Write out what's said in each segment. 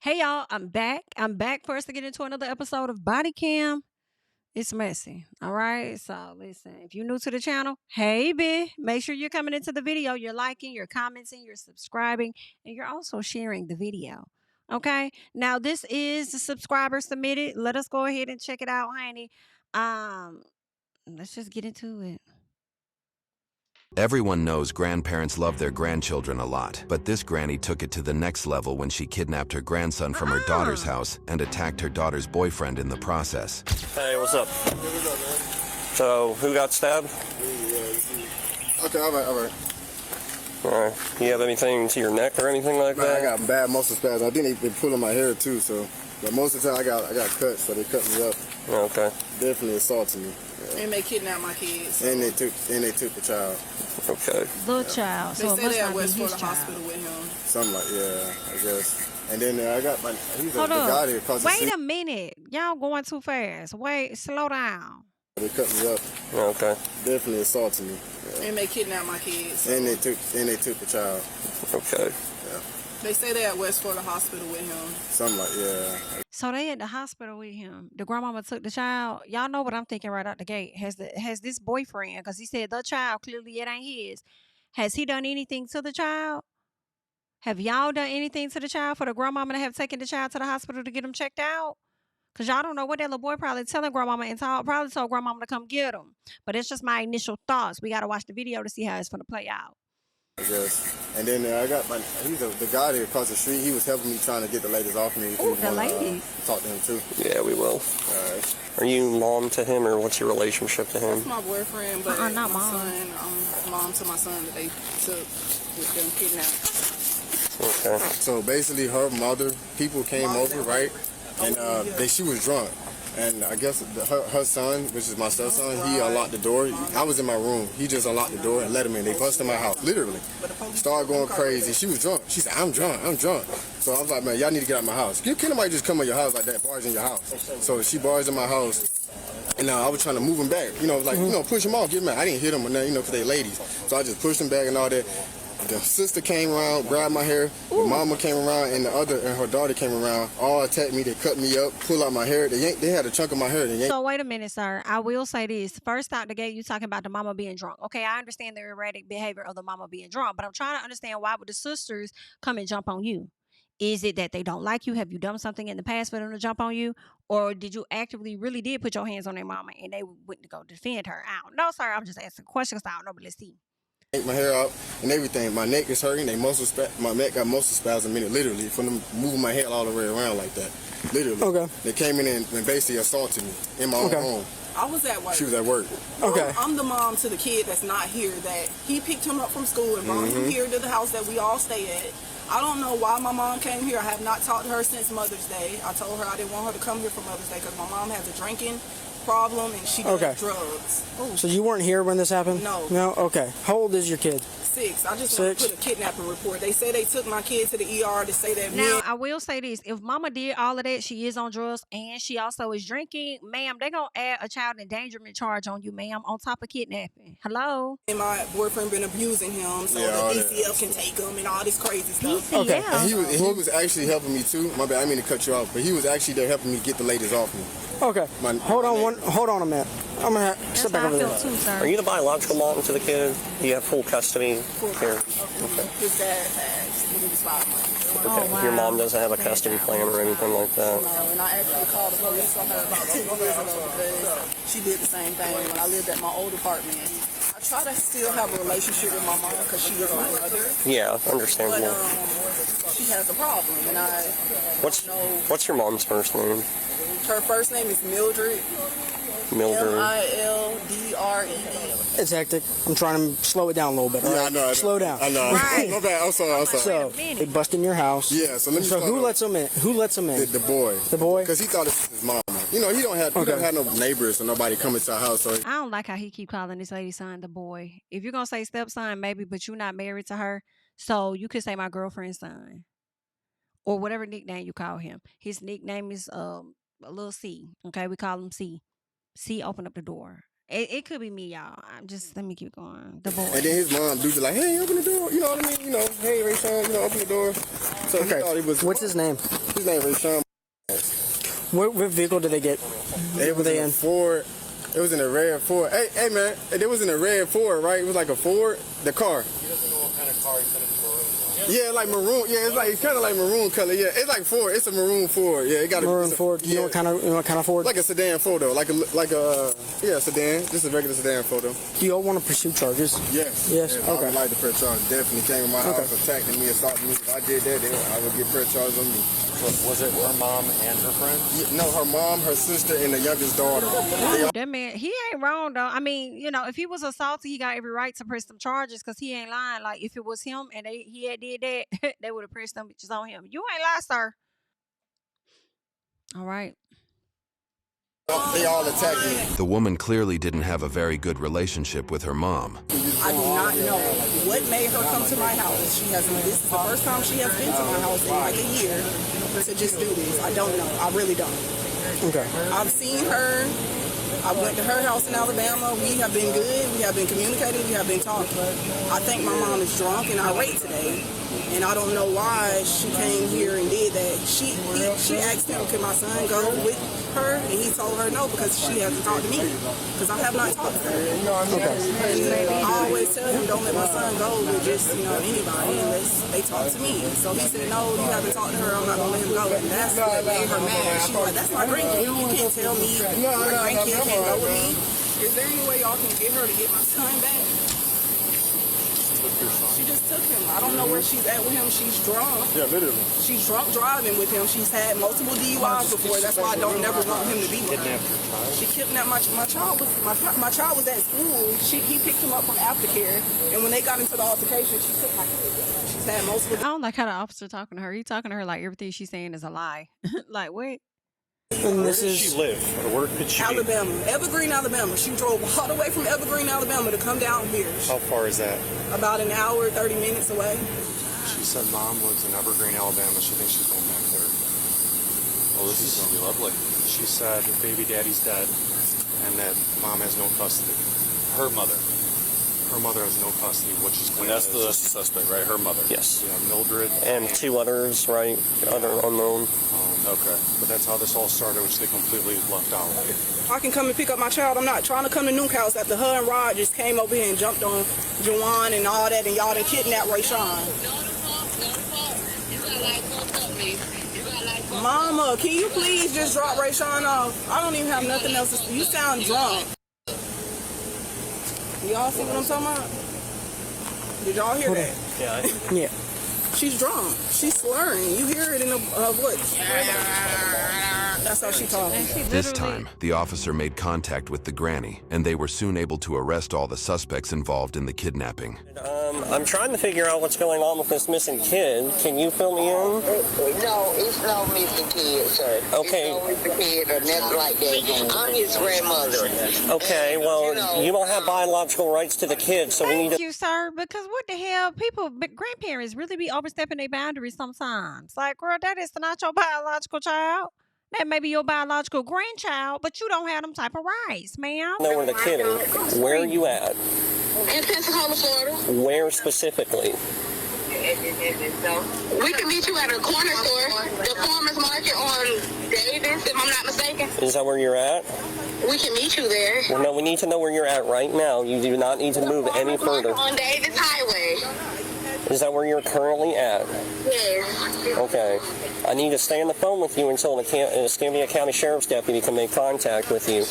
Hey y'all, I'm back. I'm back for us to get into another episode of Body Cam. It's messy. All right. So listen, if you're new to the channel, hey B, make sure you're coming into the video. You're liking, you're commenting, you're subscribing, and you're also sharing the video. Okay. Now this is the subscriber submitted. Let us go ahead and check it out, honey. Um, let's just get into it. Everyone knows grandparents love their grandchildren a lot, but this granny took it to the next level when she kidnapped her grandson from her daughter's house and attacked her daughter's boyfriend in the process. Hey, what's up? Hey, what's up, man? So, who got stabbed? Okay, all right. You have anything to your neck or anything like Man, that? I got bad muscle spasms. I think they pulling my hair too, so. But most of the time I got cuts, so they cut me up. Okay. Definitely assaulted me. Yeah. And they kidnapped my kids. And they took the child. Okay. The child. They So said they at West Florida Hospital with him. Something like, I guess. And then I got he's the Hold guy that up. caused the Wait scene. a minute. Y'all going too fast. Wait, slow down. They cut me up. Okay. Definitely assaulted me. Yeah. And they kidnapped my kids. And they took the child. Okay. Yeah. They say they at Florida Hospital with him. Something like, So they at the hospital with him. The grandmama took the child. Y'all know what I'm thinking right out the gate. Has this boyfriend, because he said the child, clearly it ain't his. Has he done anything to the child? Have y'all done anything to the child for the grandmama to have taken the child to the hospital to get him checked out? Because y'all don't know what that little boy probably telling grandmama and probably told grandmama to come get him. But it's just my initial thoughts. We got to watch the video to see how it's going to play out. I guess. And then I got he's the guy that across the street. He was helping me trying to get the ladies off me. Oh, the ladies. Talk to him too. Yeah, we will. All right. Are you mom to him, or what's your relationship to him? That's my boyfriend, but not my mom. son, I'm mom to my son that they took with them kidnapped. Okay. So basically, her mother, people came over, right? And she was drunk. And I guess her son, which is my stepson, he unlocked the door. I was in my room. He just unlocked the door and let him in. They busted my house, literally. Started going crazy. She was drunk. She said, I'm drunk. So I was like, man, y'all need to get out of my house. You can't nobody just come in your house like that, barge in your house. So she barged in my house. And I was trying to move him back. Push him off, get him out. I didn't hit him or nothing, because they ladies. So I just pushed him back and all that. The sister came around, grabbed my hair. The mama came around, and her daughter came around. All attacked me. They cut me up, pulled out my hair. They had a chunk of my hair. So wait a minute, sir. I will say this. First out the gate, you talking about the mama being drunk. Okay, I understand the erratic behavior of the mama being drunk, but I'm trying to understand, why would the sisters come and jump on you? Is it that they don't like you? Have you done something in the past for them to jump on you? Or did you actively really did put your hands on their mama and they went to go defend her? I don't know, sir. I'm just asking questions. I don't know, but let's see. My hair out and everything. My neck is hurting. My neck got muscle spasms in it, literally, from them moving my head all the way around like that. Literally. Okay. They came in and basically assaulted me in my own home. I was at work. She was at work. Okay. I'm the mom to the kid that's not here, that he picked him up from school and brought him here to the house that we all stay at. I don't know why my mom came here. I have not talked to her since Mother's Day. I told her I didn't want her to come here for Mother's Day because my mom has a drinking problem and she does drugs. Ooh. So you weren't here when this happened? No. No? Okay. How old is your kid? 6. I just want to put a kidnapping report. They say they took my kid to the ER to say that. Now, I will say this. If mama did all of that, she is on drugs and she also is drinking, ma'am, they're going to add a child endangerment charge on you, ma'am, on top of kidnapping. Hello? And my boyfriend been abusing him, so the DCF can take him and all this crazy stuff. Okay. And he was actually helping me too. My bad, I didn't mean to cut you off, but he was actually there helping me get the ladies off me. Okay. Hold on a minute. I'm going to step back over there. Are you the biological mom to the kid? Do you have full custody here? Okay. His dad passed when he was 5 months. Okay. Oh, wow. Your mom doesn't have a custody plan or anything like that? No, and I actually called the police on her about 2 years ago because she did the same thing when I lived at my old apartment. I try to still have a relationship with my mom because she was my mother. Yeah, understandable. But she has a problem, and What's your mom's first name? her first name is Mildred. Mildred. Mildred. It's hectic. I'm trying to slow it down a little bit. Yeah, I know. Slow down. I know. Right. My bad. I'm sorry. So they bust in your house. Yeah. So let me. So who lets them in? Who lets them in? The boy. The boy. Because he thought it was his mom. He don't have no neighbors or nobody coming to our house. So I don't like how he keep calling this lady's son the boy. If you're gonna say stepson, maybe, but you're not married to her, so you could say my girlfriend's son, or whatever nickname you call him. His nickname is a little C. Okay, we call him C. C, open up the door. It could be me, y'all. Let me keep going. The boy. And then his mom dude be like, hey, open the door. You know what I mean? You know, hey, Rayshawn, open the door. So he thought it was. What's his name? His name Rayshawn. What vehicle did they get? It was in a Ford. It was in a red Ford. Hey, man, it was in a red Ford, right? It was like a Ford, the car. He doesn't know what kind of car he said it's for. Yeah, like maroon. Yeah, it's kind of like maroon color. Yeah, it's like Ford. It's a maroon Ford. Yeah, it got a maroon Ford. You know what kind of Ford? Like a sedan photo. Like a sedan. Just a regular sedan photo. Do y'all want to pursue charges? Yes. Yes. Okay. I would like to press charges. Definitely came to my house, attacking me, assaulting me. If I did that, then I would get press charges on me. Was it her mom and her friends? Yeah, no, her mom, her sister, and the youngest daughter. That man, he ain't wrong though. I mean, if he was assaulted, he got every right to press them charges because he ain't lying. Like if it was him and he had did that, they would have pressed them bitches on him. You ain't lie, sir. All right. They all attacked me. The woman clearly didn't have a very good relationship with her mom. I do not know what made her come to my house. This is the first time she has been to my house in like a year to just do this. I don't know. I really don't. Okay. I've seen her. I went to her house in Alabama. We have been good. We have been communicating. We have been talking. I think my mom is drunk and irate today. And I don't know why she came here and did that. She asked him, can my son go with her? And he told her no because she hasn't talked to me. Because I have not talked to her. And I always tell him, don't let my son go with just, anybody unless they talk to me. So he said, no, you haven't talked to her. I'm not going to let him go. And that's what made her mad. She was like, that's my grandkid. You can't tell me my grandkid can't go with me. Is there any way y'all can get her to get my son back? She just took him. I don't know where she's at with him. She's drunk. Yeah, literally. She's drunk driving with him. She's had multiple DUIs before. That's why I don't never want him to be with her. She kidnapped my child. My child was at school. He picked him up from aftercare, and when they got into the altercation, she took my kid. She's had multiple. I don't like how the officer talking to her. He talking to her like everything she's saying is a lie. Like what? And Where did she live? Or where could she Alabama, Evergreen, Alabama. She drove all the way from Evergreen, Alabama to come down here. How far is that? About an hour, 30 minutes away. She said mom lives in Evergreen, Alabama. She thinks she's going back there. Oh, this is going to be lovely. She said her baby daddy's dead and that mom has no custody. Her mother. Her mother has no custody. What she's And claiming that's the suspect, right? Her mother. Yes. Yeah, Mildred. And two others, right? Other unknown. Okay. But that's how this all started, which they completely left out. I can come and pick up my child. I'm not trying to come to Nuke House after her and Rod just came over here and jumped on Juwan and all that, and y'all done kidnapped Rayshawn. Mama, can you please just drop Rayshawn off? I don't even have nothing else to say. You sound drunk. Y'all see what I'm talking about? Did y'all hear that? Yeah. She's drunk. She's slurring. You hear it in her voice. That's how she talking. This time, the officer made contact with the granny, and they were soon able to arrest all the suspects involved in the kidnapping. I'm trying to figure out what's going on with this missing kid. Can you fill me in? No, it's no missing kid, sir. Okay. It's no missing kid or nothing like that. I'm his grandmother. Okay, well, you don't have biological rights to the kid, so we need Thank to... you, sir. Because what the hell, grandparents really be overstepping their boundaries sometimes. Like, girl, that is not your biological child. That may be your biological grandchild, but you don't have them type of rights, ma'am. know where the kid is. Where are you at? In Pensacola, Florida. Where specifically? We can meet you at a corner store, the farmer's market on Davis, if I'm not mistaken. Is that where you're at? We can meet you there. Well, no, we need to know where you're at right now. You do not need to move any further. On Davis Highway. Is that where you're currently at? Yes. Okay. I need to stay on the phone with you until the Escambia County Sheriff's Deputy can make contact with you.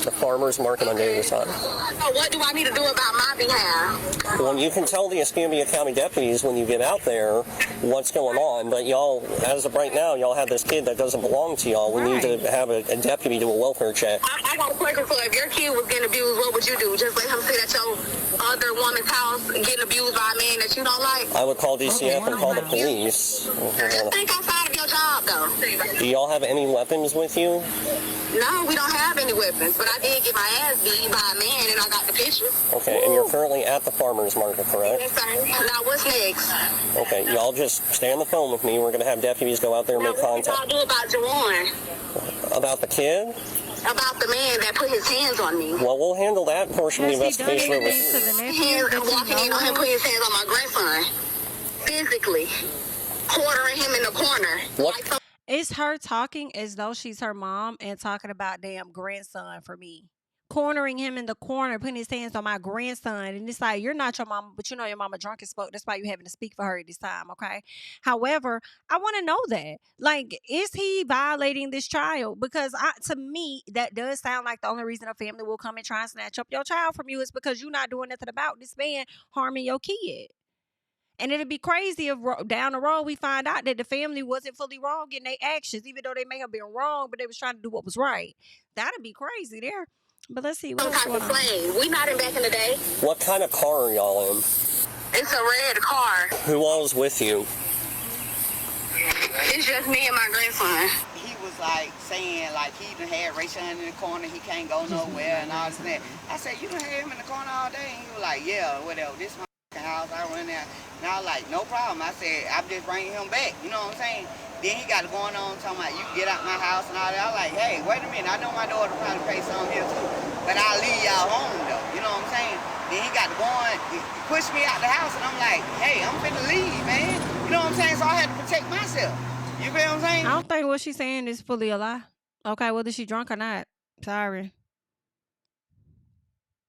The farmer's market on Davis Highway. So what do I need to do about my behalf? Well, you can tell the Escambia County deputies when you get out there what's going on, but y'all, as of right now, y'all have this kid that doesn't belong to y'all. We need to have a deputy do a welfare check. I got a question. So if your kid was getting abused, what would you do? Just let him sit at your other woman's house getting abused by a man that you don't like? I would call DCF and call the police. Just think outside of your job, though. Do y'all have any weapons with you? No, we don't have any weapons, but I did get my ass beat by a man, and I got the picture. Okay, and you're currently at the farmer's market, correct? Yes, sir. Now, what's next? Okay, y'all just stay on the phone with me. We're going to have deputies go out there and Now, make what did contact. y'all do about Jawan? About the kid? about the man that put his hands on me. Well, we'll handle that portion of the Has he done investigation over anything to here. the nephew that Walking you in know on him of? putting his hands on my grandson. Physically. Quartering him in the corner. What? Like some It's her talking as though she's her mom and talking about damn grandson for me. Cornering him in the corner, putting his hands on my grandson. And it's like, you're not your mama, but you know your mama drunk as fuck. That's why you having to speak for her at this time, okay? However, I want to know that. Like, is he violating this child? Because to me, that does sound like the only reason a family will come and try and snatch up your child from you is because you're not doing nothing about this man harming your kid. And it'd be crazy if down the road we find out that the family wasn't fully wrong in their actions, even though they may have been wrong, but they was trying to do what was right. That'd be crazy there. But let's see what else type going of on. flame. We not in back in the day. What kind of car are y'all in? It's a red car. Who all's with you? It's just me and my grandson. He was like saying like he done had Ray Sean in the corner, he can't go nowhere and all this and that. I said, you done had him in the corner all day? And he was like, yeah, whatever, this my house, I run there. And I was like, no problem. I said, I'm just bringing him back, you know what I'm saying? Then he got it going on talking about you get out my house and all that. I was like, hey, wait a minute, I know my daughter trying to pay some here too, but I'll leave y'all home though, you know what I'm saying? Then he got to going, he pushed me out the house and I'm like, hey, I'm finna leave, man. You know what I'm saying? So I had to protect myself. You feel what I'm saying? I don't think what she's saying is fully a lie. Okay, whether she drunk or not. Sorry.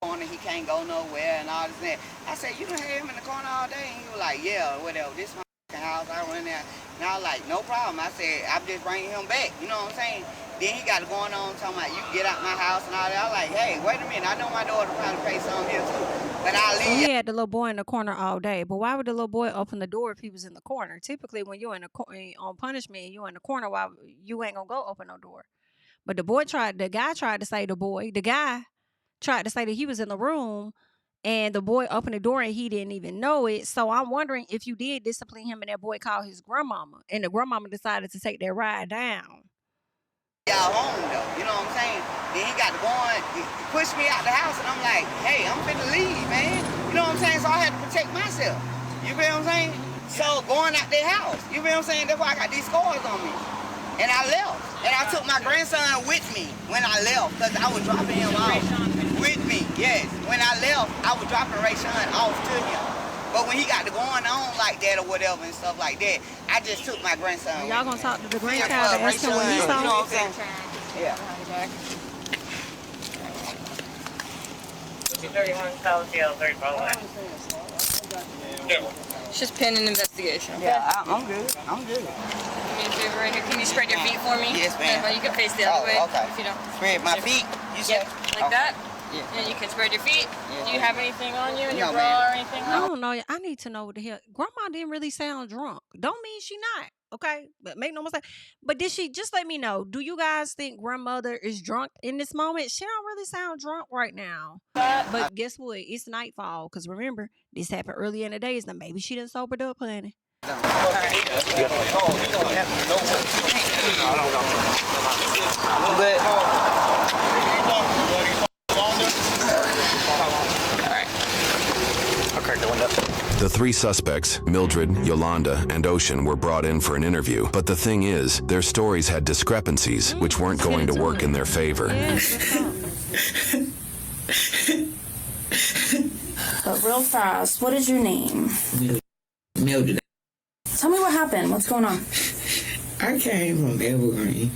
He can't go nowhere and all this and that. I said, you done had him in the corner all day? And he was like, yeah, whatever, this my house, I run there. And I was like, no problem. I said, I'm just bringing him back, you know what I'm saying? Then he got it going on talking about you get out my house and all that. I was like, hey, wait a minute, I know my daughter trying to pay some here too, but I'll leave. He had the little boy in the corner all day, but why would the little boy open the door if he was in the corner? Typically, when you're in the on punishment, you in the corner, why you ain't gonna go open no door? But the guy tried to say the guy tried to say that he was in the room and the boy opened the door and he didn't even know it. So I'm wondering if you did discipline him and that boy called his grandmama and the grandmama decided to take that ride down. Y'all home though, you know what I'm saying? Then he got to going, he pushed me out the house and I'm like, hey, I'm finna leave, man. You know what I'm saying? So I had to protect myself. You feel what I'm saying? So going out their house, you feel what I'm saying? That's why I got these scars on me. And I left. And I took my grandson with me when I left because I was dropping him off with me, yes. When I left, I was dropping Ray Sean off to him. But when he got to going on like that or whatever and stuff like that, I just took my grandson. Y'all gonna talk to the grandchild and ask him what he saw? You know what I'm saying? Yeah. 31 South Hill, 35. Just pending investigation. Okay? Yeah, I'm good. I'm good. Do me a favor right here. Can you spread your feet for me? Yes, ma'am. You can face the other way. Okay. If you don't. Spread my feet. You said? Like that. Yeah. And you can spread your feet. Yeah. Do you have anything on you in your No, bra ma'am. or anything? I don't know. I need to know what the hell. Grandma didn't really sound drunk. Don't mean she not. Okay, but make no mistake. But did she? Just let me know. Do you guys think grandmother is drunk in this moment? She don't really sound drunk right now. But guess what? It's nightfall. Cause remember, this happened earlier in the day. So maybe she done sobered up, honey. The three suspects, Mildred, Yolanda, and Ocean, were brought in for an interview. But the thing is, their stories had discrepancies, which weren't going to work in their favor. But real fast, what is your name? Mildred. Tell me what happened. What's going on? I came from Evergreen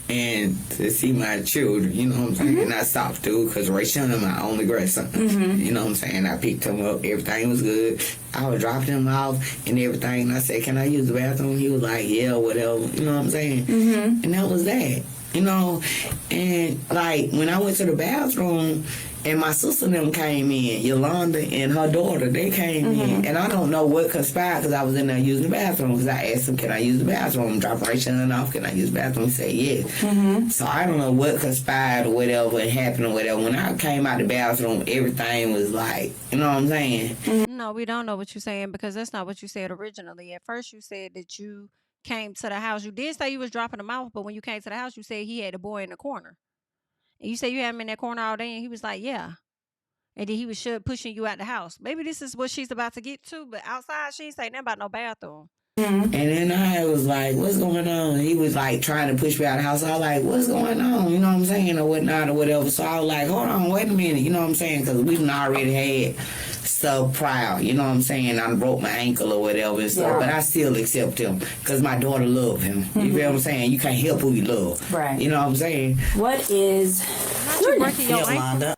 and to see my children, you know what I'm saying? And I stopped through because Ray Sean is my only grandson. You know what I'm saying? I picked him up. Everything was good. I was dropping him off and everything. And I said, can I use the bathroom? He was like, yeah, whatever. You know what I'm saying? And that was that. You know? And like when I went to the bathroom, and my sister and them came in, Yolanda and her daughter, they came in. And I don't know what conspired because I was in there using the bathroom because I asked him, can I use the bathroom? Drop Ray Sean off, can I use the bathroom? He said, yes. So I don't know what conspired or whatever happened or whatever. When I came out the bathroom, everything was like, you know what I'm saying? No, we don't know what you're saying because that's not what you said originally. At first, you said that you came to the house. You did say you was dropping him off, but when you came to the house, you said he had a boy in the corner. And you said you had him in that corner all day, and he was like, yeah. And then he was pushing you out the house. Maybe this is what she's about to get to, but outside, she ain't saying nothing about no bathroom. And then I was like, what's going on? He was like trying to push me out of the house. I was like, what's going on? You know what I'm saying? Or whatnot or whatever. So I was like, hold on, wait a minute. You know what I'm saying? Because we already had stuff prior. You know what I'm saying? I broke my ankle or whatever and stuff. But I still accept him because my daughter loved him. You feel what I'm saying? You can't help who you love. Right. You know what I'm saying? What is your name? Yolanda.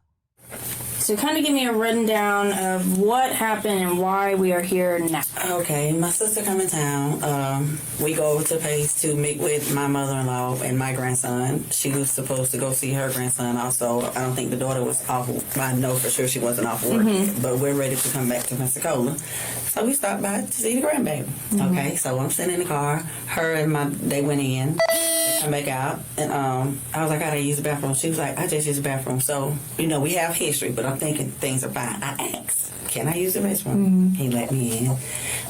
So kind of give me a rundown of what happened and why we are here now. Okay, my sister come in town. We go over to Pace to meet with my mother-in-law and my grandson. She was supposed to go see her grandson also. I don't think the daughter was off. I know for sure she wasn't off work. But we're ready to come back to Pensacola. So we stopped by to see the grandbaby. Okay, so I'm sitting in the car. Her and they went in. They come back out. And I was like, I gotta use the bathroom. She was like, I just use the bathroom. So, we have history, but I'm thinking things are fine. I asked, can I use the restroom? He let me in.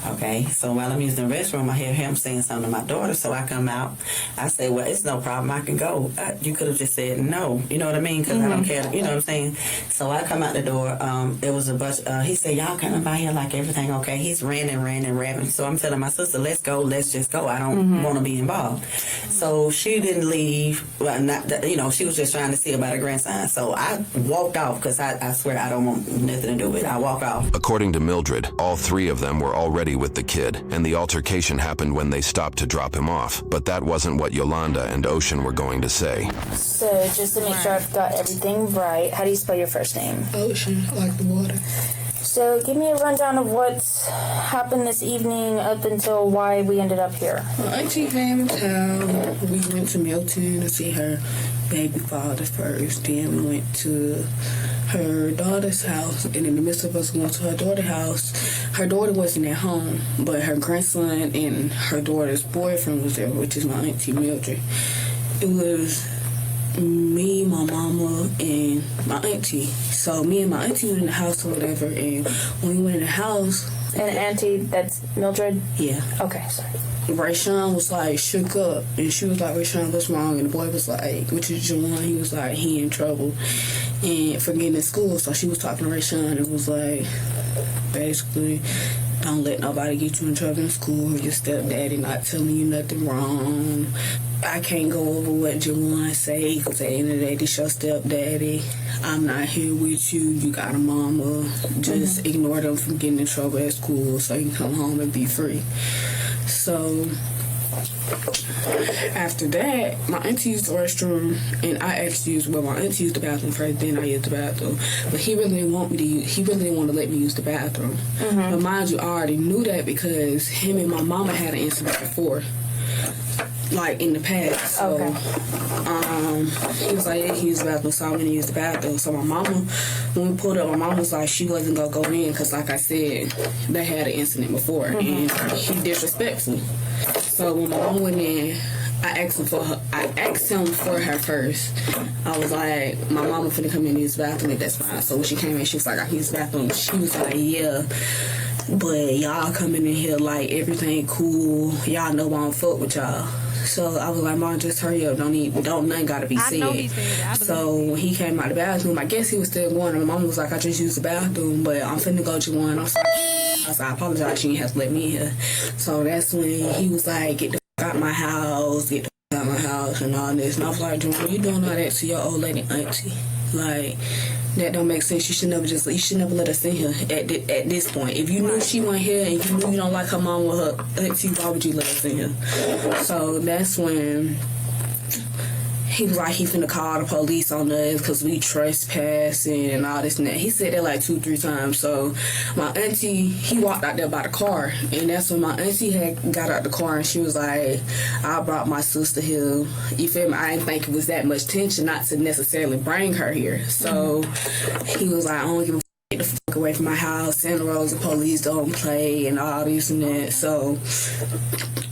Okay, so while I'm using the restroom, I hear him saying something to my daughter, so I come out. I say, well, it's no problem. I can go. You could have just said no. You know what I mean? Because I don't care. You know what I'm saying? So I come out the door. There was a bunch. He said, y'all coming by here like everything okay? He's ranting. So I'm telling my sister, let's go. Let's just go. I don't want to be involved. So she didn't leave. Well, she was just trying to see about her grandson. So I walked off because I swear I don't want nothing to do with it. I walk off. According to Mildred, all three of them were already with the kid, and the altercation happened when they stopped to drop him off. But that wasn't what Yolanda and Ocean were going to say. So just to make sure I've got everything right, how do you spell your first name? Ocean, like the water. So give me a rundown of what's happened this evening up until why we ended up here. My auntie came in town. We went to Milton to see her baby father first. Then we went to her daughter's house, and in the midst of us going to her daughter's house, her daughter wasn't at home, but her grandson and her daughter's boyfriend was there, which is my auntie Mildred. It was me, my mama, and my auntie. So me and my auntie went in the house or whatever, and when we went in the house... And auntie, that's Mildred? Yeah. Okay, sorry. Rayshawn was like shook up, and she was like, Rayshawn, what's wrong? And the boy was like, which is Juwan, he was like, he in trouble and for getting in school. So she was talking to Rayshawn and was like, basically, don't let nobody get you in trouble in school. Your stepdaddy not telling you nothing wrong. I can't go over what Juwan say, because at the end of the day, this your stepdaddy. I'm not here with you. You got a mama. Just ignore them from getting in trouble at school so you can come home and be free. So after that, my auntie used the restroom, and I actually used, well, my auntie used the bathroom first, then I used the bathroom. But he really didn't want me to use, he really didn't want to let me use the bathroom. But mind you, I already knew that because him and my mama had an incident before, like in the past. So he was like, yeah, he used the bathroom, so I'm gonna use the bathroom. So my mama, when we pulled up, my mama was like, she wasn't gonna go in because, like I said, they had an incident before, and he disrespectful. So when my mom went in, I asked him for her first. I was like, my mama finna come in and use the bathroom, and that's fine. So when she came in, she was like, I can use the bathroom. She was like, yeah, but y'all coming in here like everything cool. Y'all know I don't fuck with y'all. So I was like, Mom, just hurry up. Don't nothing gotta be said. So when he came out of the bathroom, I guess he was still going. And my mom was like, I just used the bathroom, but I'm finna go to one. I was like, I apologize. You didn't have to let me in here. So that's when he was like, get the fuck out my house, get the fuck out my house, and all this. And I was like, Juwan, you doing all that to your old lady auntie? Like, that don't make sense. You should never let us in here at this point. If you knew she wasn't here and you knew you don't like her mom with her auntie, why would you let us in here? So that's when he was like, he finna call the police on us because we trespassing and all this and that. He said that like 2-3 times. So my auntie, he walked out there by the car, and that's when my auntie had got out the car, and she was like, I brought my sister here. You feel me? I didn't think it was that much tension not to necessarily bring her here. So he was like, I don't give a get the fuck away from my house. Santa Rosa police don't play and all this and that. So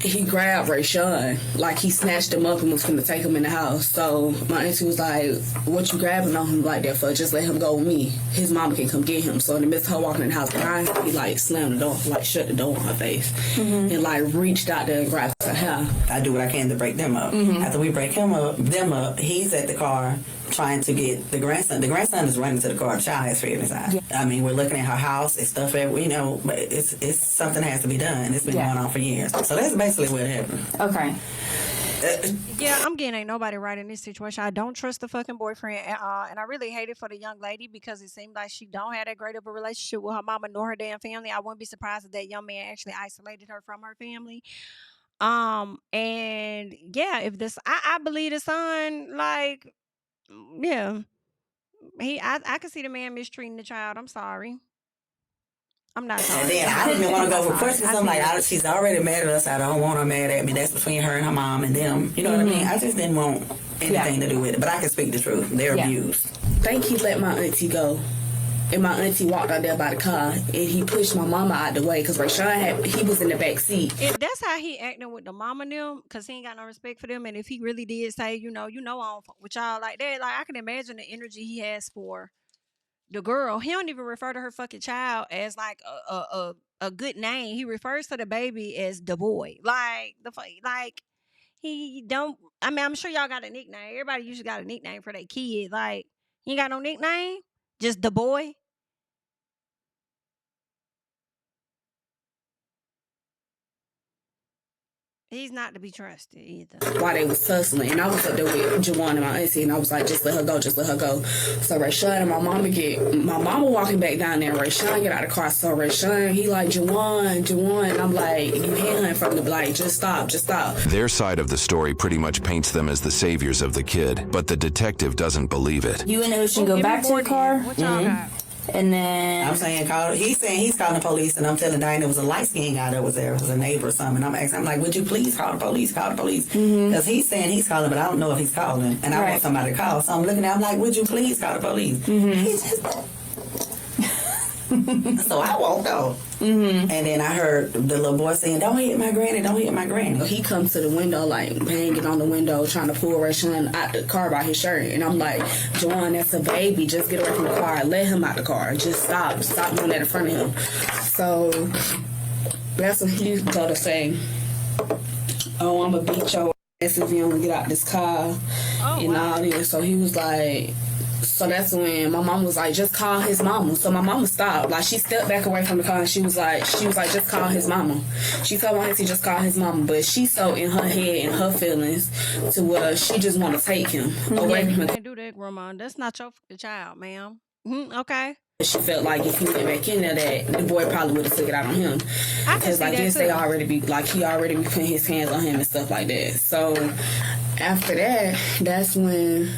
he grabbed Rayshawn, like he snatched him up and was gonna take him in the house. So my auntie was like, what you grabbing on him like that for? Just let him go with me. His mama can come get him. So in the midst of her walking in the house behind him, he like slammed the door, like shut the door on her face, and like reached out there and grabbed her hair. I do what I can to break them up. After we break them up, he's at the car trying to get the grandson. The grandson is running to the car. The child has fear in his eyes. I mean, we're looking at her house and stuff. You know, but it's something has to be done. It's been going on for years. So that's basically what happened. Okay. Yeah, I'm getting ain't nobody right in this situation. I don't trust the fucking boyfriend at all, and I really hate it for the young lady because it seemed like she don't have that great of a relationship with her mama nor her damn family. I wouldn't be surprised if that young man actually isolated her from her family. And yeah, if this, I believe the son, like, yeah, I can see the man mistreating the child. I'm sorry. I'm not sorry. And then I didn't even want to go for Christmas. I'm like, she's already mad at us. I don't want her mad at me. That's between her and her mom and them. You know what I mean? I just didn't want anything to do with it. But I can speak the truth. They're abused. Think he let my auntie go. And my auntie walked out there by the car, and he pushed my mama out the way because Rayshawn he was in the back seat. If that's how he acting with the mama them, because he ain't got no respect for them, and if he really did say, I don't fuck with y'all like that, like I can imagine the energy he has for the girl. He don't even refer to her fucking child as like a good name. He refers to the baby as the boy. Like he don't. I mean, I'm sure y'all got a nickname. Everybody usually got a nickname for their kid. Like, you ain't got no nickname, just the boy. He's not to be trusted either. While they was tussling, and I was up there with Jawan and my auntie, and I was like, just let her go, just let her go. So Rayshawn and my mama walking back down there. Rayshawn get out of the car. So Rayshawn, he like, Jawan, and I'm like, you headhunt from the like, just stop. Their side of the story pretty much paints them as the saviors of the kid, but the detective doesn't believe it. You and Ocean go back to the car. What y'all got? And then I'm saying, he's saying he's calling the police, and I'm telling Diane it was a light-skinned guy that was there. It was a neighbor or something. And I'm asking, I'm like, would you please call the police? Because he's saying he's calling, but I don't know if he's calling. And I want somebody to call. So I'm looking at him like, would you please call the police? He just so I walked off. And then I heard the little boy saying, don't hit my granny. He comes to the window, like, banging on the window, trying to pull Rayshawn out the car by his shirt. And I'm like, Joanne, that's a baby. Just get away from the car. Let him out the car. Just stop doing that in front of him. So that's what he go to say, oh, I'm going to beat your ass if you don't get out this car. All this. So he was like, so that's when my mom was like, just call his mama. So my mama stopped. Like, she stepped back away from the car and she was like, just call his mama. She told my auntie, just call his mama. But she's so in her head and her feelings to where she just want to take him away from her. You can't do that, Grandma. That's not your child, ma'am. Okay. She felt like if he went back in there, that the boy probably would have took it out on him. Because like this, he already be putting his hands on him and stuff like that. So after that, that's when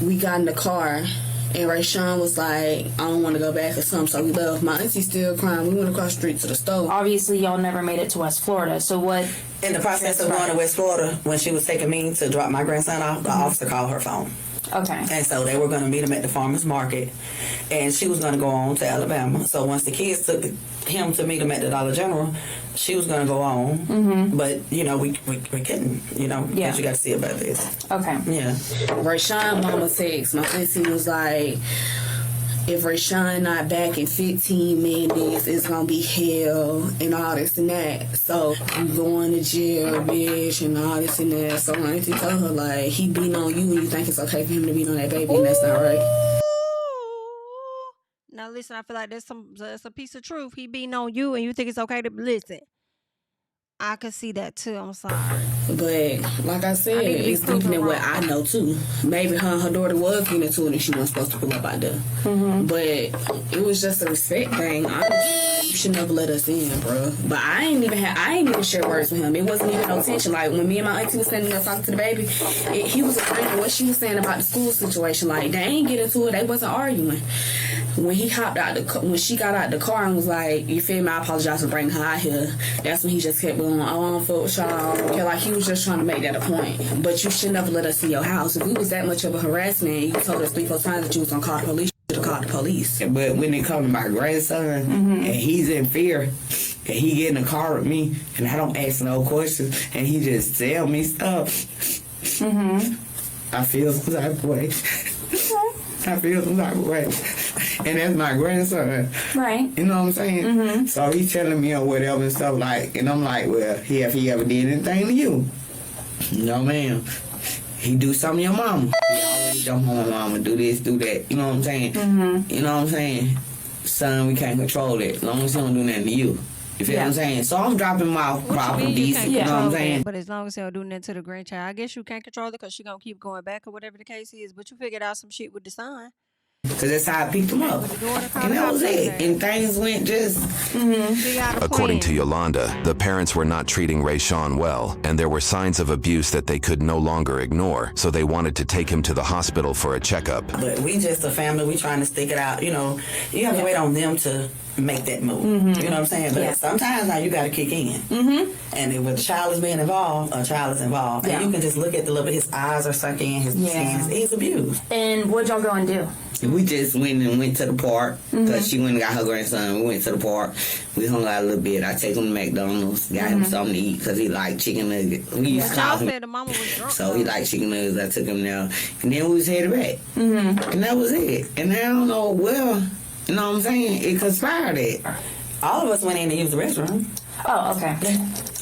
we got in the car, and Rayshawn was like, I don't want to go back or something, so we left. My auntie still crying. We went across the street to the store. Obviously, y'all never made it to West Florida, so what? In the process of going to West Florida, when she was taking me to drop my grandson off, the officer called her phone. Okay. And so they were going to meet him at the farmer's market, and she was going to go on to Alabama. So once the kids took him to meet him at the Dollar General, she was going to go on. But, we couldn't, because you got to see about this. Okay. Yeah. Rayshawn mama text. My auntie was like, if Rayshawn not back in 15 minutes, it's going to be hell and all this and that. So you going to jail, bitch, and all this and that. So my auntie told her, like, he beating on you and you think it's okay for him to beat on that baby, and that's not right. Now listen, I feel like that's a piece of truth. He beating on you and you think it's okay to listen. I could see that too. I'm sorry. But like I said, it's deeper than what I know too. Maybe her and her daughter was getting into it and she wasn't supposed to pull up out there. But it was just a respect thing. Honestly, you should never let us in, bro. But I ain't even share words with him. It wasn't even no tension. Like when me and my auntie was standing there talking to the baby, he was agreeing with what she was saying about the school situation. Like they ain't get into it. They wasn't arguing. When he hopped out when she got out the car and was like, you feel me, I apologize for bringing her out here. That's when he just kept going, oh, I don't fuck with y'all. Okay, like he was just trying to make that a point. But you should never let us in your house. If we was that much of a harassment, you told us 3-4 times that you was gonna call the police. You should have called the police. But when it comes to my grandson and he's in fear, and he get in the car with me, and I don't ask no questions, and he just tell me stuff, I feel some type of way. I feel some type of way. And that's my grandson. Right. You know what I'm saying? So he's telling me or whatever and stuff like, and I'm like, well, if he ever did anything to you, no ma'am. he do something to your mama. He always jump on my mama, do this, do that. You know what I'm saying? You know what I'm saying? Son, we can't control that. As long as he don't do nothing to you. You feel what I'm saying? So I'm dropping him off proper, decent. You know what I'm saying? But as long as he don't do nothing to the grandchild, I guess you can't control it because she gonna keep going back or whatever the case is. But you figured out some shit with the son. Because that's how I picked him up. And that was it. And things went just... According to Yolanda, the parents were not treating Rayshawn well, and there were signs of abuse that they could no longer ignore, so they wanted to take him to the hospital for a checkup. But we just a family. We trying to stick it out. You know, you have to wait on them to make that move. You know what I'm saying? But sometimes now you got to kick in. And if a child is being involved, a child is involved. And you can just look at the look of his eyes are sucking, his skin, he's abused. And what'd y'all go and do? We just went to the park because she went and got her grandson. We went to the park. We hung out a little bit. I take him to McDonald's, got him something to eat because he liked chicken nuggets. We used to call him. Said the mama was drunk. So he liked chicken nuggets. I took him there. And then we was headed back. And that was it. And I don't know, well, you know what I'm saying? It conspired it. All of us went in to use the restroom. Oh, okay.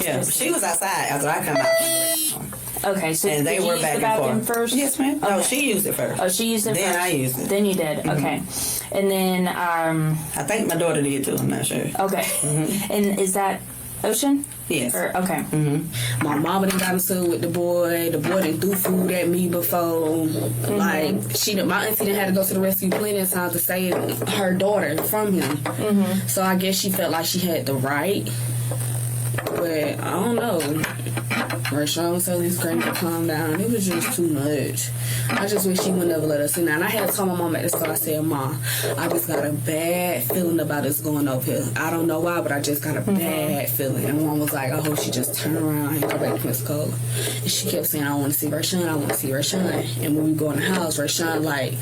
Yeah, she was outside after I come out from the restroom. Okay, so and they were back and forth. First? Yes, ma'am. No, she used it first. Oh, she used it then first. I used it. Then you did. Okay. And then I think my daughter did too. I'm not sure. Okay. And is that Ocean? Yes. Okay. My mama done got into it with the boy. The boy done threw food at me before. Like my auntie done had to go to the rescue plenty of times to save her daughter from him. So I guess she felt like she had the right. But I don't know. Rayshawn told his granny to calm down. It was just too much. I just wish she would never let us in there. And I had to tell my mom at the store, I said, Mom, I just got a bad feeling about us going over here. I don't know why, but I just got a bad feeling. And Mom was like, I hope she just turned around and go back to Pensacola. And she kept saying, I want to see Rayshawn, I want to see Rayshawn. And when we go in the house, Rayshawn like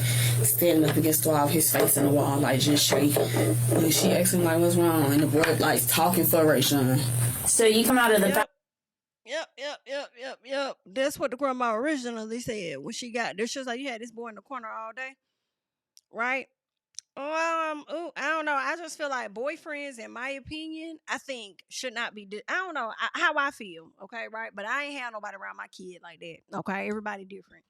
standing up against the wall, his face in the wall, like just shaking. And she asked him like, what's wrong? And the boy like talking for Rayshawn. So you come out of the Yep. That's what the grandma originally said when she got there. She was like, you had this boy in the corner all day, right? I don't know. I just feel like boyfriends, in my opinion, I think should not be. I don't know how I feel, okay, right? But I ain't had nobody around my kid like that, okay? Everybody different.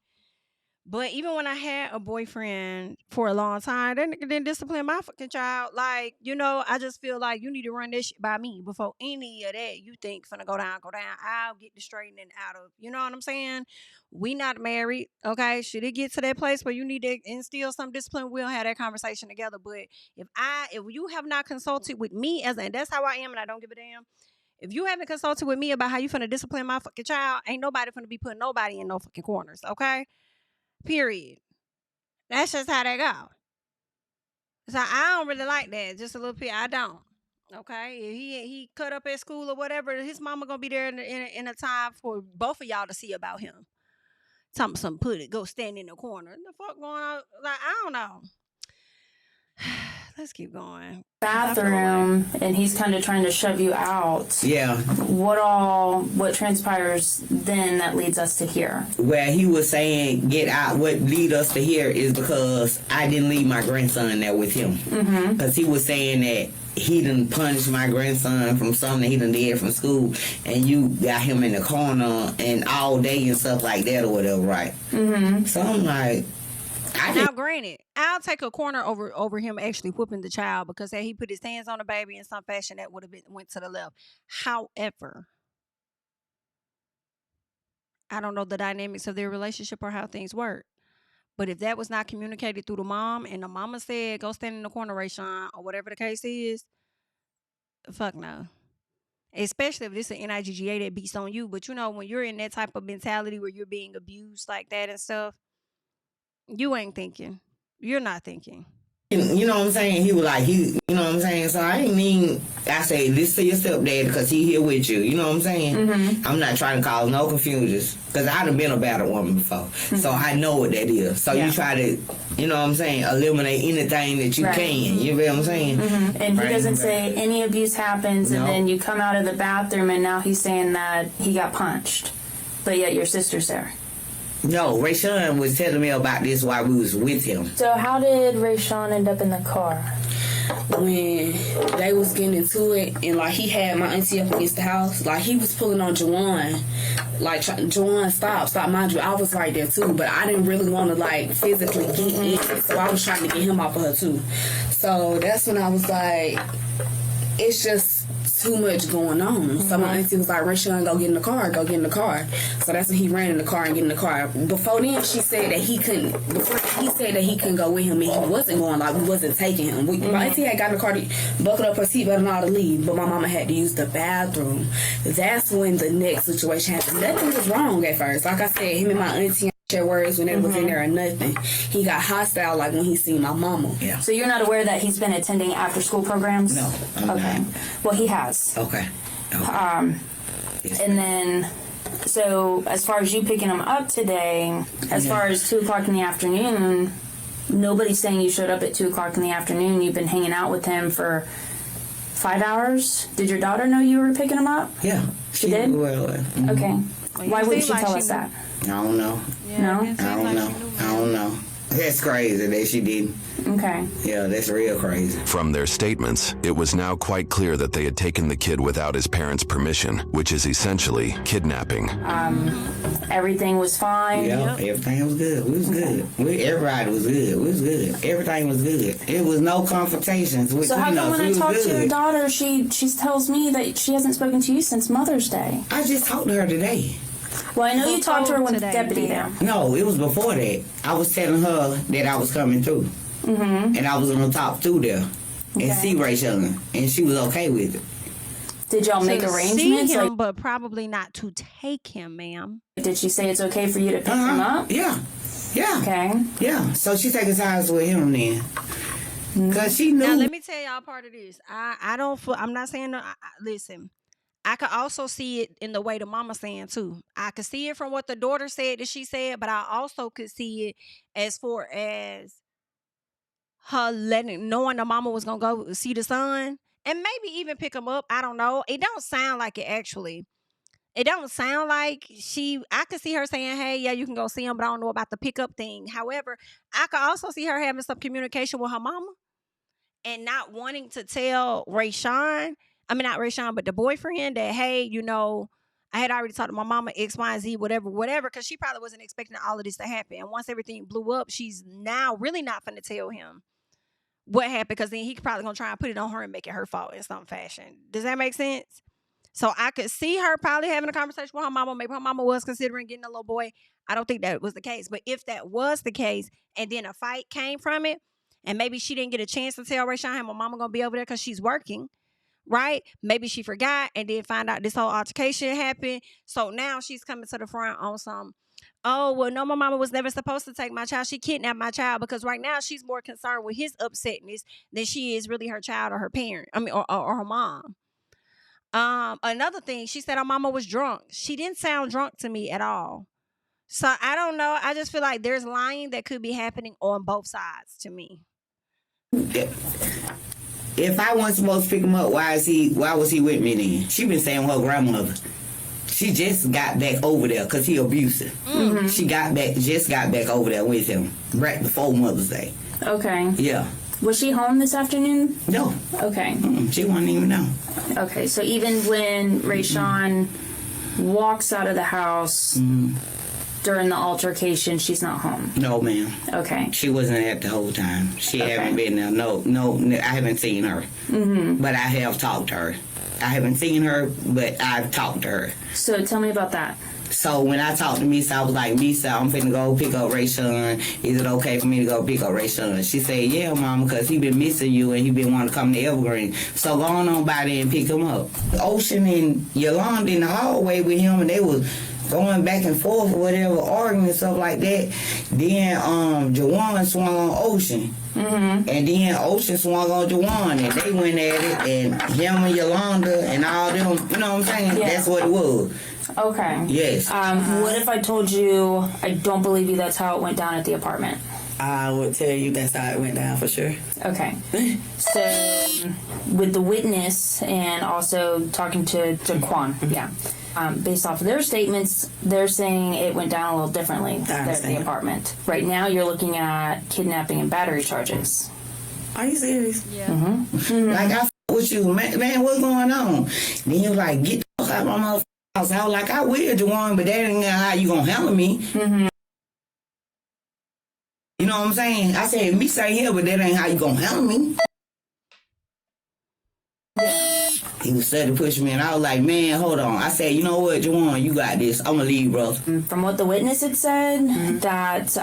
But even when I had a boyfriend for a long time, that nigga didn't discipline my fucking child. Like, you know, I just feel like you need to run this shit by me before any of that you think finna go down. I'll get the straightening out of, you know what I'm saying? We not married, okay? Should it get to that place where you need to instill some discipline, we'll have that conversation together. But if you have not consulted with me, and that's how I am, and I don't give a damn. If you haven't consulted with me about how you finna discipline my fucking child, ain't nobody finna be putting nobody in no fucking corners, okay? Period. That's just how they go. So I don't really like that. Just a little bit. I don't. Okay. If he cut up at school or whatever, his mama gonna be there in a time for both of y'all to see about him. Some go stand in the corner. What the fuck going on? Like, I don't know. Let's keep going. Bathroom, and he's kind of trying to shove you out. Yeah. What transpires then that leads us to here? Where he was saying, get out. What lead us to here is because I didn't leave my grandson there with him. Because he was saying that he done punished my grandson from something that he done did from school, and you got him in the corner and all day and stuff like that or whatever, right? So I'm like, now, granted, I'll take a corner over him actually whooping the child because he put his hands on the baby in some fashion that would have went to the left. However, I don't know the dynamics of their relationship or how things work. But if that was not communicated through the mom and the mama said, go stand in the corner, Rayshawn, or whatever the case is, fuck no. Especially if this is an NIGGA that beats on you. But you know, when you're in that type of mentality where you're being abused like that and stuff, you ain't thinking. You're not thinking. You know what I'm saying? He was like, you know what I'm saying? So I say this to your stepdad because he here with you. You know what I'm saying? I'm not trying to cause no confusions because I've been a battered woman before. So I know what that is. So you try to, you know what I'm saying, eliminate anything that you can. You know what I'm saying? And he doesn't say any abuse happens and then you come out of the bathroom and now he's saying that he got punched. But yet your sister's there. No, Rayshawn was telling me about this while we was with him. So how did Rayshawn end up in the car? when they was getting into it, and like he had my auntie up against the house, like he was pulling on Jawan, like Jawan, stop, mind you, I was right there too, but I didn't really want to like physically get in, so I was trying to get him off of her too. So that's when I was like, it's just too much going on. So my auntie was like, Rayshawn, go get in the car. So that's when he ran in the car and get in the car. Before then, she said that he couldn't, go with him, and he wasn't going, like, we wasn't taking him. My auntie had got in the car, buckled up her seatbelt and all to leave, but my mama had to use the bathroom. That's when the next situation happened. Nothing was wrong at first. Like I said, him and my auntie share words when they was in there or nothing. He got hostile like when he seen my mama. Yeah. So you're not aware that he's been attending after school programs? No. Okay. Well, he has. Okay. Yes, and then, so as far as you picking him up today, as far as 2 o'clock in the afternoon, nobody's saying you showed up at 2 o'clock in the afternoon. You've been hanging out with him for 5 hours. Did your daughter know you were picking him up? Yeah. She did? Well, okay. Why wouldn't she tell us that? I don't know. No? I don't know. That's crazy that she didn't. Okay. Yeah, that's real crazy. From their statements, it was now quite clear that they had taken the kid without his parents' permission, which is essentially kidnapping. Everything was fine? Yeah, everything was good. We was good. Everybody was good. We was good. Everything was good. It was no confrontations. So how come when I talk to your daughter, she tells me that she hasn't spoken to you since Mother's Day? I just talked to her today. Well, I know you talked to her when the deputy there. No, it was before that. I was telling her that I was coming through. And I was going to talk through there and see Rayshawn. And she was okay with it. Did y'all make arrangements? See him, but probably not to take him, ma'am. Did she say it's okay for you to pick him up? Yeah. Yeah. Okay. Yeah. So she taking sides with him then. Because she knew. Now, let me tell y'all part of this. I'm not saying, listen. I could also see it in the way the mama saying too. I could see it from what the daughter said that she said, but I also could see it as far as her knowing the mama was gonna go see the son and maybe even pick him up. I don't know. It don't sound like it actually. It don't sound like I could see her saying, hey, yeah, you can go see him, but I don't know about the pickup thing. However, I could also see her having some communication with her mama and not wanting to tell Rayshawn. I mean, not Rayshawn, but the boyfriend that, hey, you know, I had already talked to my mama, X, Y, and Z, whatever, because she probably wasn't expecting all of this to happen. And once everything blew up, she's now really not finna tell him what happened, because then he probably gonna try and put it on her and make it her fault in some fashion. Does that make sense? So I could see her probably having a conversation with her mama. Maybe her mama was considering getting a little boy. I don't think that was the case. But if that was the case, and then a fight came from it, and maybe she didn't get a chance to tell Rayshawn, hey, my mama gonna be over there because she's working. Right? Maybe she forgot and then find out this whole altercation happened. So now she's coming to the front on some, oh, well, no, my mama was never supposed to take my child. She kidnapped my child, because right now she's more concerned with his upsetness than she is really her child or her parent. I mean, or her mom. Another thing, she said her mama was drunk. She didn't sound drunk to me at all. So I don't know. I just feel like there's lying that could be happening on both sides to me. If I wasn't supposed to pick him up, why was he with me then? She been saying with her grandmother. She just got back over there because he abusive. Mm-hmm. She just got back over there with him right before Mother's Day. Okay. Yeah. Was she home this afternoon? No. Okay. She wasn't even know. Okay, so even when Rayshawn walks out of the house during the altercation, she's not home? No, ma'am. Okay. She wasn't there the whole time. She haven't been there. No, I haven't seen her. Mm-hmm. But I have talked to her. I haven't seen her, but I've talked to her. So tell me about that. So when I talked to Misa, I was like, Misa, I'm finna go pick up Rayshawn. Is it okay for me to go pick up Rayshawn? She said, yeah, Mama, because he been missing you and he been wanting to come to Evergreen. So go on by there and pick him up. Ocean and Yolanda in the hallway with him, and they was going back and forth or whatever, arguing and stuff like that. Then Jawan swung on Ocean. Mm-hmm. And then Ocean swung on Jawan, and they went at it, and him and Yolanda and all them, you know what I'm saying? Yeah. That's what it was. Okay. Yes. What if I told you I don't believe you that's how it went down at the apartment? I would tell you that's how it went down for sure. Okay. So with the witness and also talking to Quan, yeah. Based off of their statements, they're saying it went down a little differently there at the apartment. Right now, you're looking at kidnapping and battery charges. Are you serious? Yeah. Like, I f with you, man, what's going on? Then he was like, get the fuck out of my motherfucking house. I was like, I will, Jawan, but that ain't how you gonna handle me. You know what I'm saying? I said, me say here, but that ain't how you gonna handle me. He was starting to push me, and I was like, man, hold on. I said, you know what, Jawan, you got this. I'm gonna leave, bro. From what the witness had said, that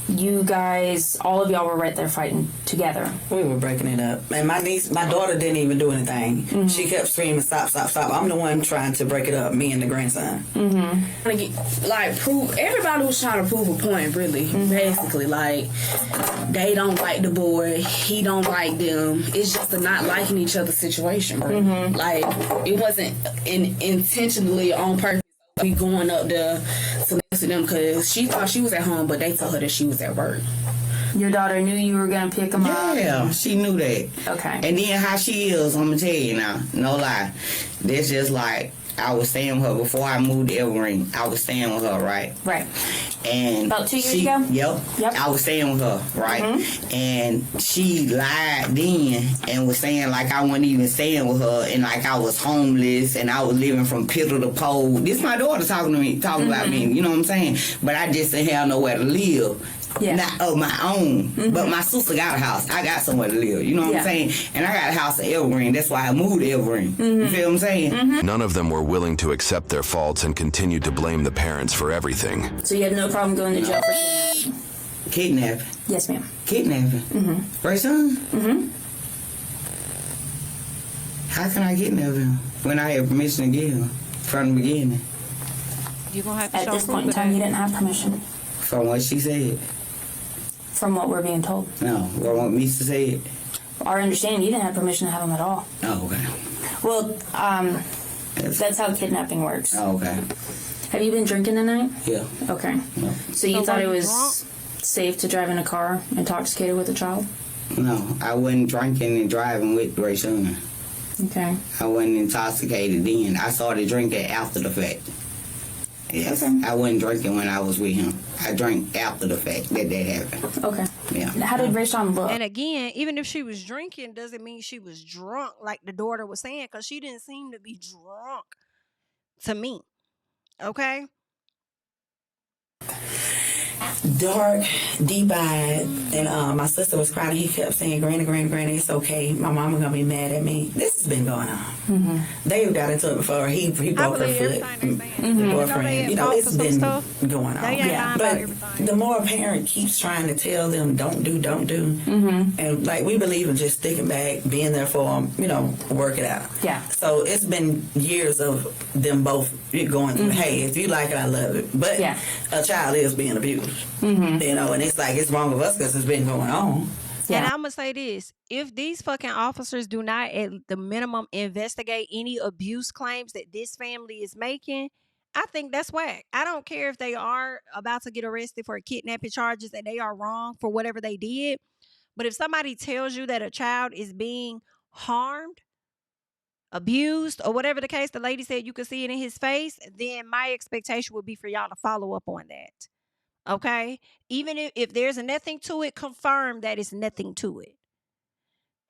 you guys, all of y'all were right there fighting together. We were breaking it up. And my daughter didn't even do anything. She kept screaming, stop, stop, stop. I'm the one trying to break it up, me and the grandson. Like, prove, everybody was trying to prove a point, really, basically. Like, they don't like the boy, he don't like them. It's just a not liking each other situation, bro. Like, it wasn't intentionally on purpose. We going up there to listen to them because she thought she was at home, but they told her that she was at work. Your daughter knew you were going to pick them up? Yeah, she knew that. Okay. And then how she is, I'm going to tell you now, no lie. That's just like, I was staying with her before I moved to Evergreen. I was staying with her, right? Right. And about 2 years ago? Yep. I was staying with her, right? And she lied then and was saying like I wasn't even staying with her and like I was homeless and I was living from pillar to pole. This my daughter talking to me, talking about me, you know what I'm saying? But I just didn't have nowhere to live. Yeah. Not of my own, but my sister got a house. I got somewhere to live. You know what I'm saying? And I got a house in Evergreen. That's why I moved to Evergreen. You feel what I'm saying? None of them were willing to accept their faults and continued to blame the parents for everything. So you had no problem going to jail for kidnapping? Kidnapping? Yes, ma'am. Kidnapping? Right, son? How can I kidnap him when I had permission to get him from the beginning? You're gonna have to At show this proof point in of time, that. you didn't have permission. From what she said? From what we're being told. No, what want me to say it? Our understanding, you didn't have permission to have them at all. Oh, okay. Well, that's how kidnapping works. Oh, okay. Have you been drinking tonight? Yeah. Okay. No. So you So thought were it you was drunk? safe to drive in a car intoxicated with a child? No, I wasn't drinking and driving with Rayshon. Okay. I wasn't intoxicated then. I started drinking after the fact. Yes. Okay. I wasn't drinking when I was with him. I drank after the fact that happened. Okay. Yeah. How did Rayshon look? And again, even if she was drinking, doesn't mean she was drunk, like the daughter was saying, because she didn't seem to be drunk to me. Okay? Dark, deep-eyed, and my sister was crying. He kept saying, "Granny, Granny, Granny, it's okay. My mama gonna be mad at me." This has been going on. They got into it before. He broke her foot. The boyfriend, it's been going on. Yeah, but the more a parent keeps trying to tell them, "Don't do," and like we believe in just sticking back, being there for them, work it out. Yeah. So it's been years of them both going through. Hey, if you like it, I love it. But a child is being abused. And it's like it's wrong with us because it's been going on. And I'm gonna say this: if these fucking officers do not, at the minimum, investigate any abuse claims that this family is making, I think that's whack. I don't care if they are about to get arrested for kidnapping charges and they are wrong for whatever they did. But if somebody tells you that a child is being harmed, abused, or whatever the case, the lady said you could see it in his face, then my expectation would be for y'all to follow up on that. Okay? Even if there's nothing to it, confirm that it's nothing to it.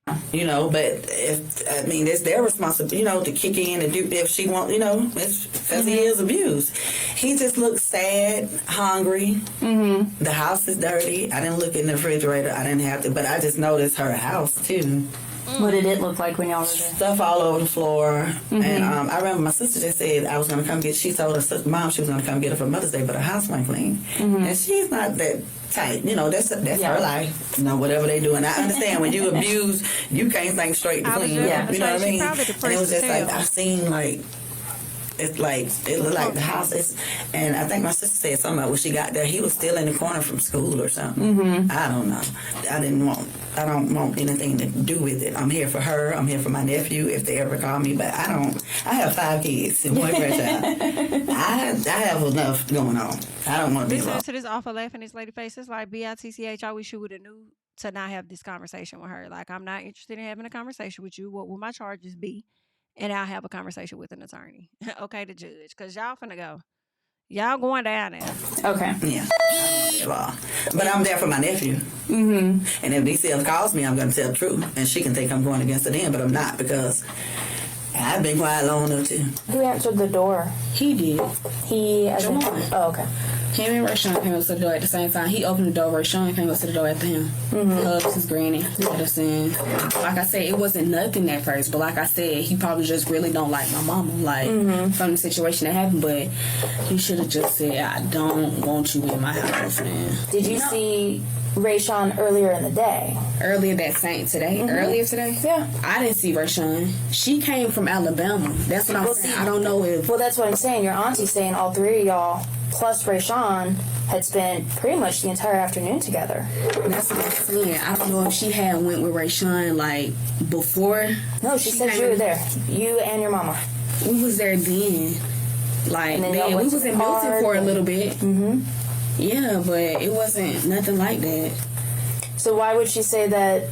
But it's their responsibility, to kick in and do if she wants, it's because he is abused. He just looks sad, hungry. The house is dirty. I didn't look in the refrigerator. I didn't have to, but I just noticed her house too. What did it look like when y'all were there? Stuff all over the floor. And I remember my sister just said I was going to come get, she told her mom she was going to come get her for Mother's Day, but her house wasn't clean. And she's not that tight. That's her life. Whatever they do. And I understand when you abuse, you can't think straight to clean. You know what I mean? And it was just like, I seen like, it looked like the house is, and I think my sister said something about when she got there, he was still in the corner from school or something. I don't know. I don't want anything to do with it. I'm here for her. I'm here for my nephew if they ever call me. But I have 5 kids and one grandchild. I have enough going on. I don't want to be Listen alone. to this awful laugh in this lady face. It's like BITCH. I wish you would have knew to not have this conversation with her. Like, I'm not interested in having a conversation with you. What will my charges be? And I'll have a conversation with an attorney. Okay, the judge. Because y'all finna go. Y'all going down there. Okay. Yeah. involved. But I'm there for my nephew. Mm-hmm. And if DCF calls me, I'm going to tell the truth. And she can think I'm going against the den, but I'm not, because I've been quiet long enough too. Who answered the door? He did. He. Oh, okay. Him and Rashawn came up to the door at the same time. He opened the door. Rashawn came up to the door after him. Hugged his granny. Let us in. Like I said, it wasn't nothing at first. But like I said, he probably just really don't like my mama. Like, from the situation that happened. But he should have just said, I don't want you in my house, man. Did you see Rashawn earlier in the day? Earlier that same today? Earlier today? Yeah. I didn't see Rashawn. She came from Alabama. That's what I'm saying. I don't know if... Well, that's what I'm saying. Your auntie's saying all three of y'all, plus Rashawn, had spent pretty much the entire afternoon together. That's what I'm saying. I don't know if she had went with Rashawn, like, before. No, she said you were there. You and your mama. We was there then. Like, man, we was in Milton for a little bit. Yeah, but it wasn't nothing like that. So why would she say that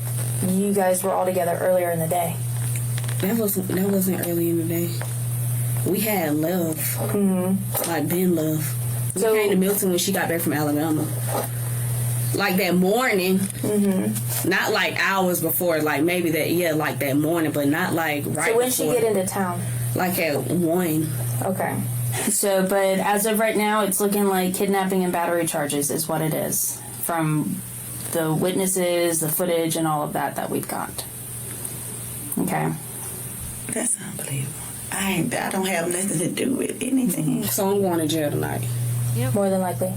you guys were all together earlier in the day? That wasn't early in the day. We had love. Like, been love. We came to Milton when she got back from Alabama. Like that morning. Not like hours before. Like maybe like that morning, but not like right So when before. she get into town? Like at 1. Okay. So, but as of right now, it's looking like kidnapping and battery charges is what it is. From the witnesses, the footage, and all of that we've got. Okay. That's unbelievable. I don't have nothing to do with anything. So I'm going to jail tonight. Yep. More than likely.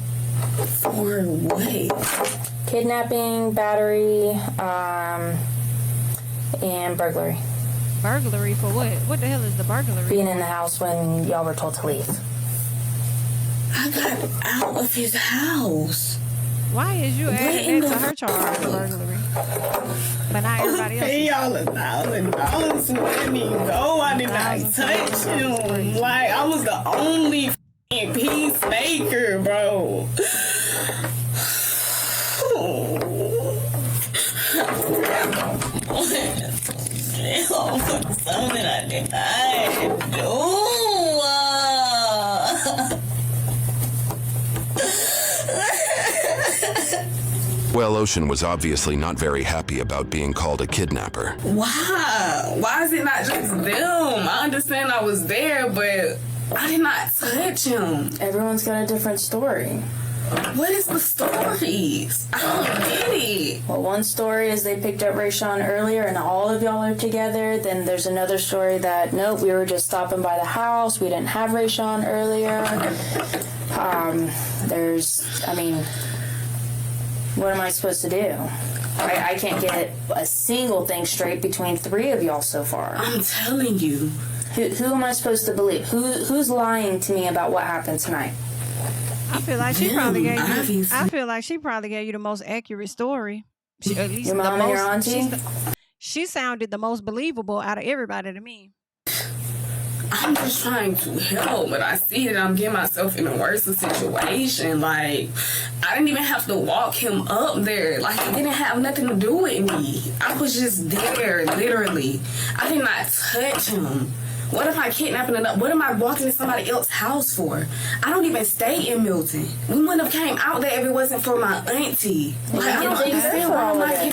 For what? Kidnapping, battery, and burglary. Burglary for what? What the hell is the burglary? Being in the house when y'all were told to leave. I got out of his house. Why is you adding that to her charge for burglary? But not everybody else. Pay y'all $1,000 to let me go. I did not touch him. Like, I was the only peacemaker, bro. Something I did not do. Well, Ocean was obviously not very happy about being called a kidnapper. Why? Why is it not just them? I understand I was there, but I did not touch him. Everyone's got a different story. What is the stories? I don't get it. Well, one story is they picked up Rashawn earlier and all of y'all are together. Then there's another story that, nope, we were just stopping by the house. We didn't have Rashawn earlier. What am I supposed to do? I can't get a single thing straight between three of y'all so far. I'm telling you. Who am I supposed to believe? Who's lying to me about what happened tonight? I feel like she probably gave you the most accurate story. At least your mom and your auntie? She sounded the most believable out of everybody to me. I'm just trying to help, but I see that I'm getting myself in a worse situation. Like, I didn't even have to walk him up there. Like, it didn't have nothing to do with me. I was just there, literally. I did not touch him. What if I kidnapping it up? What am I walking to somebody else's house for? I don't even stay in Milton. We wouldn't have came out there if it wasn't for my auntie. Like, I don't understand why I'm not getting...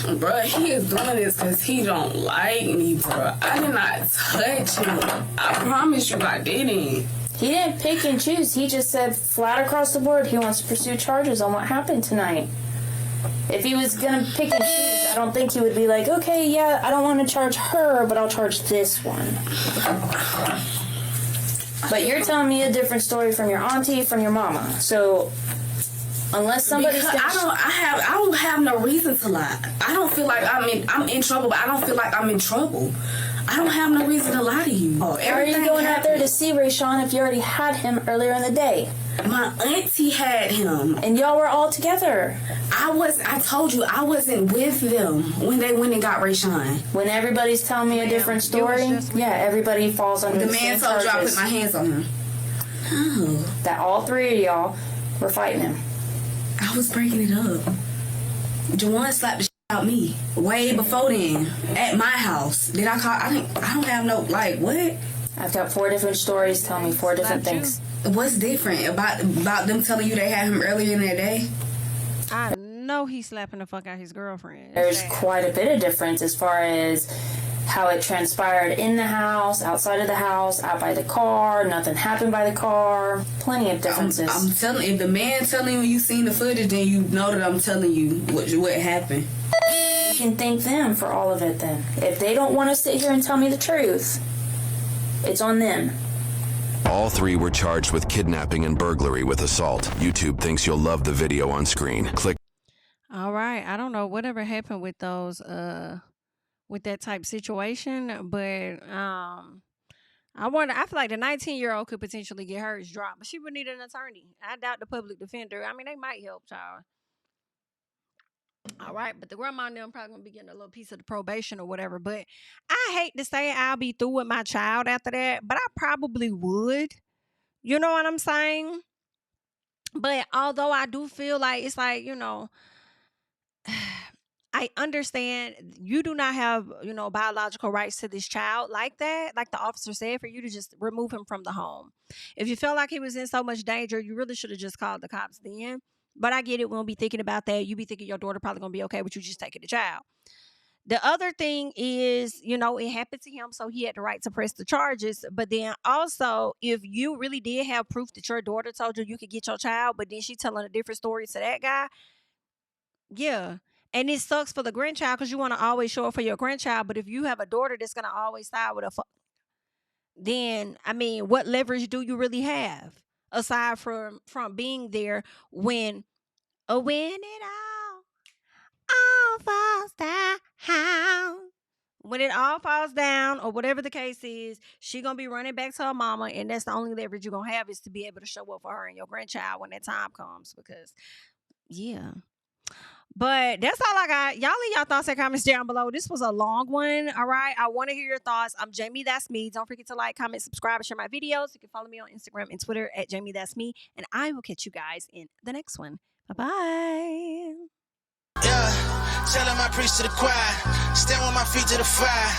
Bruh, he is doing this because he don't like me, bruh. I did not touch him. I promise you I didn't. He didn't pick and choose. He just said flat across the board he wants to pursue charges on what happened tonight. If he was going to pick and choose, I don't think he would be like, okay, yeah, I don't want to charge her, but I'll charge this one. But you're telling me a different story from your auntie, from your mama. So, unless somebody's... I don't have no reason to lie. I don't feel like I'm in trouble, but I don't feel like I'm in trouble. I don't have no reason to lie to you. Why are you going out there to see Rashawn if you already had him earlier in the day? My auntie had him. And y'all were all together. I told you, I wasn't with them when they went and got Rashawn. When everybody's telling me a different story, yeah, everybody falls under the same charges. The man told you I put my hands on him. No. That all three of y'all were fighting him. I was breaking it up. Juwan slapped the shit out me way before then at my house. Did I call? I don't have no, like, what? I've got 4 different stories telling me 4 different things. What's different about them telling you they had him earlier in the day? I know he's slapping the fuck out his girlfriend. There's quite a bit of difference as far as how it transpired in the house, outside of the house, out by the car, nothing happened by the car. Plenty of differences. I'm telling, if the man telling you seen the footage, then you know that I'm telling you what happened. You can thank them for all of it then. If they don't want to sit here and tell me the truth, it's on them. All 3 were charged with kidnapping and burglary with assault. YouTube thinks you'll love the video on screen. Click. All right. I don't know whatever happened with those, with that type situation, but I feel like the 19-year-old could potentially get hers dropped, but she would need an attorney. I doubt the public defender. I mean, they might help, child. All right, but the grandma and them probably gonna be getting a little piece of the probation or whatever. But I hate to say I'll be through with my child after that, but I probably would. You know what I'm saying? But although I do feel like it's like, you know, I understand you do not have, you know, biological rights to this child like that. Like the officer said, for you to just remove him from the home. If you felt like he was in so much danger, you really should have just called the cops then. But I get it. We won't be thinking about that. You be thinking your daughter probably going to be okay with you just taking the child. The other thing is, you know, it happened to him, so he had the right to press the charges. But then also, if you really did have proof that your daughter told you could get your child, but then she telling a different story to that guy, yeah. And it sucks for the grandchild because you want to always show up for your grandchild. But if you have a daughter that's going to always side with then, I mean, what leverage do you really have? Aside from being there when it all falls down. When it all falls down, or whatever the case is, she gonna be running back to her mama, and that's the only leverage you're gonna have is to be able to show up for her and your grandchild when that time comes. Because, yeah. But that's all I got. Y'all leave your thoughts and comments down below. This was a long one. All right. I want to hear your thoughts. I'm Jami, that's me. Don't forget to like, comment, subscribe, and share my videos. You can follow me on Instagram and Twitter at Jami, that's me. And I will catch you guys in the next one. Bye-bye. Yeah, telling my priest to the choir. Stand with my feet to the fire.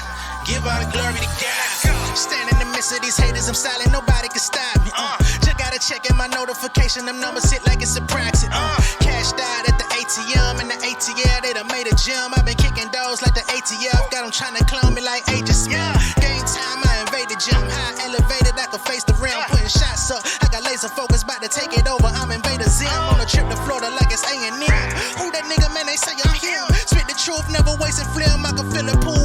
Give all the glory to God. Stand in the midst of these haters. I'm silent. Nobody can stop me. Just gotta check in my notification. Them numbers hit like it's a proxy. Cashed out at the ATM and the ATL, they done made a gym. I've been kicking doors like the ATF. Got them trying to clone me like Agent Smith. Game time, I invaded gym. High elevated, I can face the rim. Putting shots up, I got laser focus, about to take it over. I'm Invader Zim. On a trip to Florida like it's A&M. Who that nigga, man, they say I'm him. Spit the truth, never wasting film. I can feel it pool